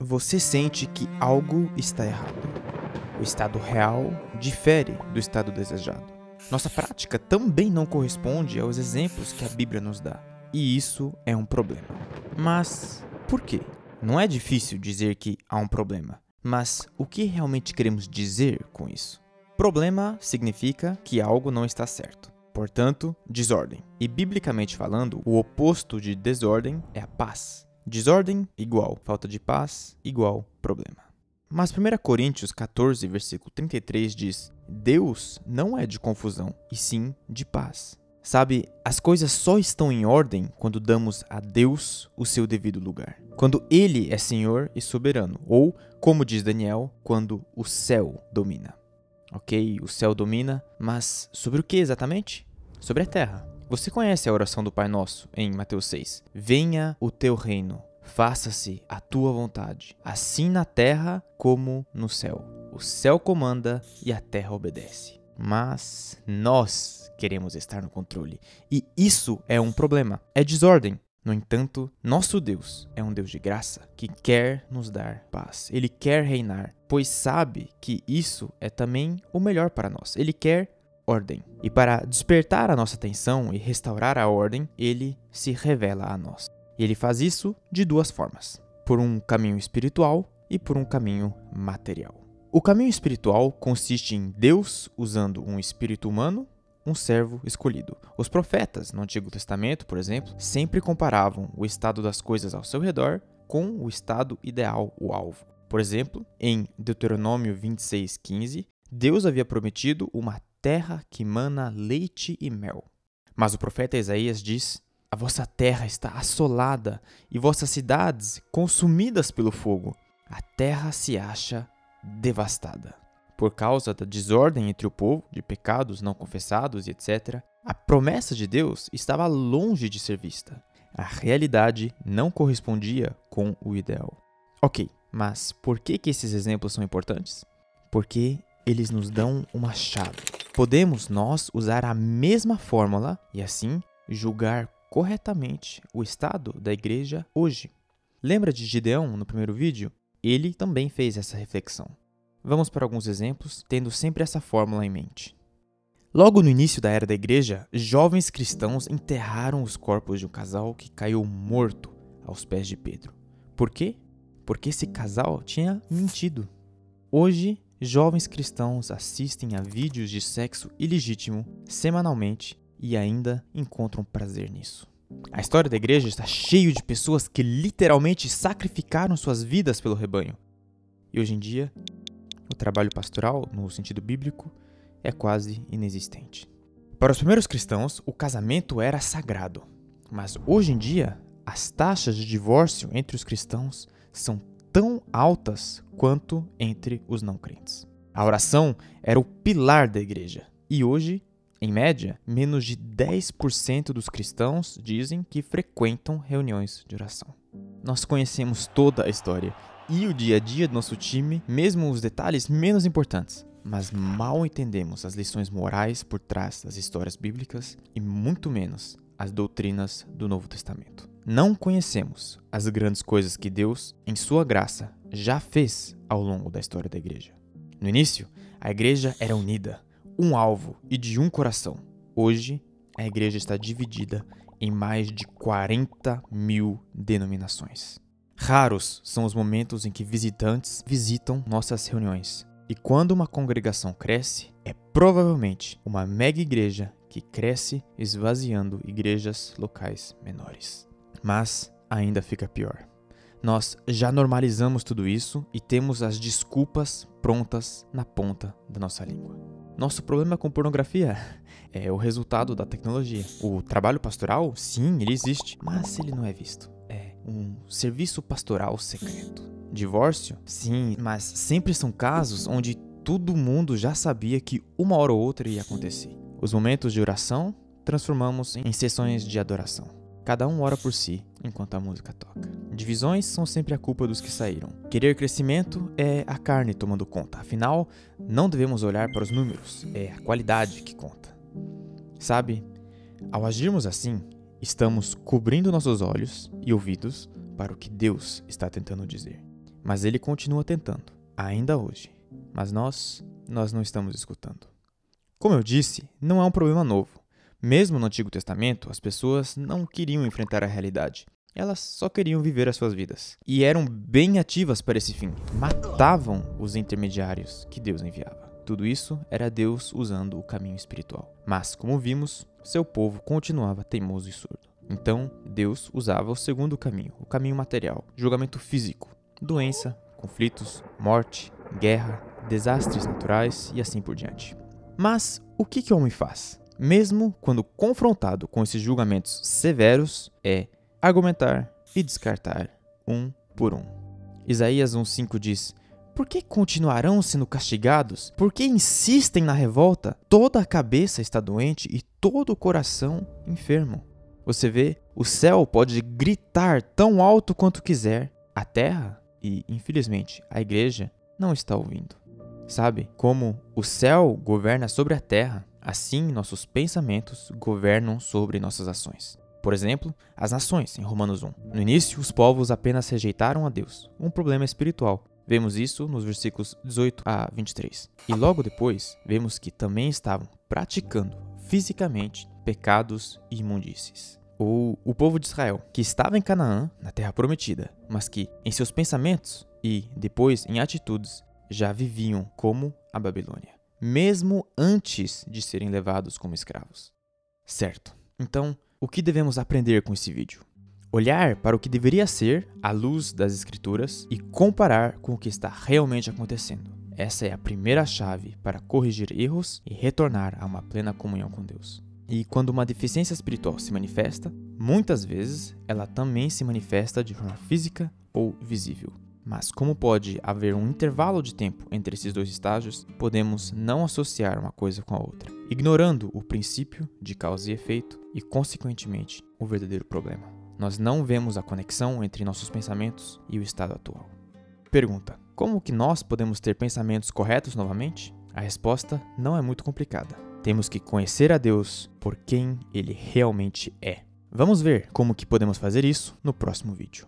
você sente que algo está errado. O estado real difere do estado desejado. Nossa prática também não corresponde aos exemplos que a Bíblia nos dá. E isso é um problema. Mas por quê? Não é difícil dizer que há um problema. Mas o que realmente queremos dizer com isso? Problema significa que algo não está certo. Portanto, desordem. E biblicamente falando, o oposto de desordem é a paz. Desordem igual falta de paz igual problema. Mas 1 Coríntios 14, versículo 33 diz: Deus não é de confusão, e sim de paz. Sabe, as coisas só estão em ordem quando damos a Deus o seu devido lugar. Quando Ele é Senhor e soberano. Ou, como diz Daniel, quando o céu domina. Ok, o céu domina, mas sobre o que exatamente? Sobre a terra. Você conhece a oração do Pai Nosso em Mateus 6. Venha o teu reino, faça-se a tua vontade, assim na terra como no céu. O céu comanda e a terra obedece. Mas nós queremos estar no controle. E isso é um problema, é desordem. No entanto, nosso Deus é um Deus de graça que quer nos dar paz. Ele quer reinar, pois sabe que isso é também o melhor para nós. Ele quer ordem. E para despertar a nossa atenção e restaurar a ordem, ele se revela a nós. E ele faz isso de duas formas: por um caminho espiritual e por um caminho material. O caminho espiritual consiste em Deus usando um espírito humano, um servo escolhido. Os profetas, no Antigo Testamento, por exemplo, sempre comparavam o estado das coisas ao seu redor com o estado ideal, o alvo. Por exemplo, em Deuteronômio 26:15, Deus havia prometido uma terra que mana leite e mel. Mas o profeta Isaías diz: a vossa terra está assolada e vossas cidades consumidas pelo fogo. A terra se acha devastada. Por causa da desordem entre o povo, de pecados não confessados e etc., a promessa de Deus estava longe de ser vista. A realidade não correspondia com o ideal. Ok, mas por que esses exemplos são importantes? Porque eles nos dão uma chave. Podemos nós usar a mesma fórmula e assim julgar corretamente o estado da igreja hoje. Lembra de Gideão no primeiro vídeo? Ele também fez essa reflexão. Vamos para alguns exemplos, tendo sempre essa fórmula em mente. Logo no início da era da igreja, jovens cristãos enterraram os corpos de um casal que caiu morto aos pés de Pedro. Por quê? Porque esse casal tinha mentido. Hoje, jovens cristãos assistem a vídeos de sexo ilegítimo semanalmente e ainda encontram prazer nisso. A história da igreja está cheia de pessoas que literalmente sacrificaram suas vidas pelo rebanho. E hoje em dia, o trabalho pastoral, no sentido bíblico, é quase inexistente. Para os primeiros cristãos, o casamento era sagrado. Mas hoje em dia, as taxas de divórcio entre os cristãos são tão altas quanto entre os não crentes. A oração era o pilar da igreja. E hoje, em média, menos de 10% dos cristãos dizem que frequentam reuniões de oração. Nós conhecemos toda a história e o dia a dia do nosso time, mesmo os detalhes menos importantes, mas mal entendemos as lições morais por trás das histórias bíblicas e muito menos as doutrinas do Novo Testamento. Não conhecemos as grandes coisas que Deus, em sua graça, já fez ao longo da história da igreja. No início, a igreja era unida, um alvo e de um coração. Hoje, a igreja está dividida em mais de 40 mil denominações. Raros são os momentos em que visitantes visitam nossas reuniões. E quando uma congregação cresce, é provavelmente uma mega igreja que cresce esvaziando igrejas locais menores. Mas ainda fica pior. Nós já normalizamos tudo isso e temos as desculpas prontas na ponta da nossa língua. Nosso problema com pornografia é o resultado da tecnologia. O trabalho pastoral, sim, ele existe, mas ele não é visto. É um serviço pastoral secreto. Divórcio? Sim, mas sempre são casos onde todo mundo já sabia que uma hora ou outra ia acontecer. Os momentos de oração transformamos em sessões de adoração. Cada um ora por si, enquanto a música toca. Divisões são sempre a culpa dos que saíram. Querer crescimento é a carne tomando conta. Afinal, não devemos olhar para os números, é a qualidade que conta. Sabe, ao agirmos assim, estamos cobrindo nossos olhos e ouvidos para o que Deus está tentando dizer. mas ele continua tentando, ainda hoje. Mas nós não estamos escutando. Como eu disse, não é um problema novo. Mesmo no Antigo Testamento, as pessoas não queriam enfrentar a realidade. Elas só queriam viver as suas vidas. E eram bem ativas para esse fim. Matavam os intermediários que Deus enviava. Tudo isso era Deus usando o caminho espiritual. Mas, como vimos, seu povo continuava teimoso e surdo. Então, Deus usava o segundo caminho, o caminho material, julgamento físico, doença, conflitos, morte, guerra, desastres naturais e assim por diante. Mas o que o homem faz? Mesmo quando confrontado com esses julgamentos severos, é argumentar e descartar um por um. Isaías 1:5 diz: por que continuarão sendo castigados? Por que insistem na revolta? Toda a cabeça está doente e todo o coração enfermo. Você vê, o céu pode gritar tão alto quanto quiser. A terra e, infelizmente, a igreja não está ouvindo. Sabe, como o céu governa sobre a terra, assim nossos pensamentos governam sobre nossas ações. Por exemplo, as nações, em Romanos 1. No início, os povos apenas rejeitaram a Deus, um problema espiritual. Vemos isso nos versículos 18 a 23. E logo depois, vemos que também estavam praticando fisicamente pecados e imundícies. Ou o povo de Israel, que estava em Canaã, na terra prometida, mas que, em seus pensamentos e depois em atitudes, já viviam como a Babilônia, mesmo antes de serem levados como escravos. Certo. Então, o que devemos aprender com esse vídeo? Olhar para o que deveria ser à luz das Escrituras e comparar com o que está realmente acontecendo. Essa é a primeira chave para corrigir erros e retornar a uma plena comunhão com Deus. E quando uma deficiência espiritual se manifesta, muitas vezes ela também se manifesta de forma física ou visível. Mas como pode haver um intervalo de tempo entre esses dois estágios, podemos não associar uma coisa com a outra, ignorando o princípio de causa e efeito e, consequentemente, o verdadeiro problema. Nós não vemos a conexão entre nossos pensamentos e o estado atual. Pergunta: como que nós podemos ter pensamentos corretos novamente? A resposta não é muito complicada. Temos que conhecer a Deus por quem Ele realmente é. Vamos ver como que podemos fazer isso no próximo vídeo.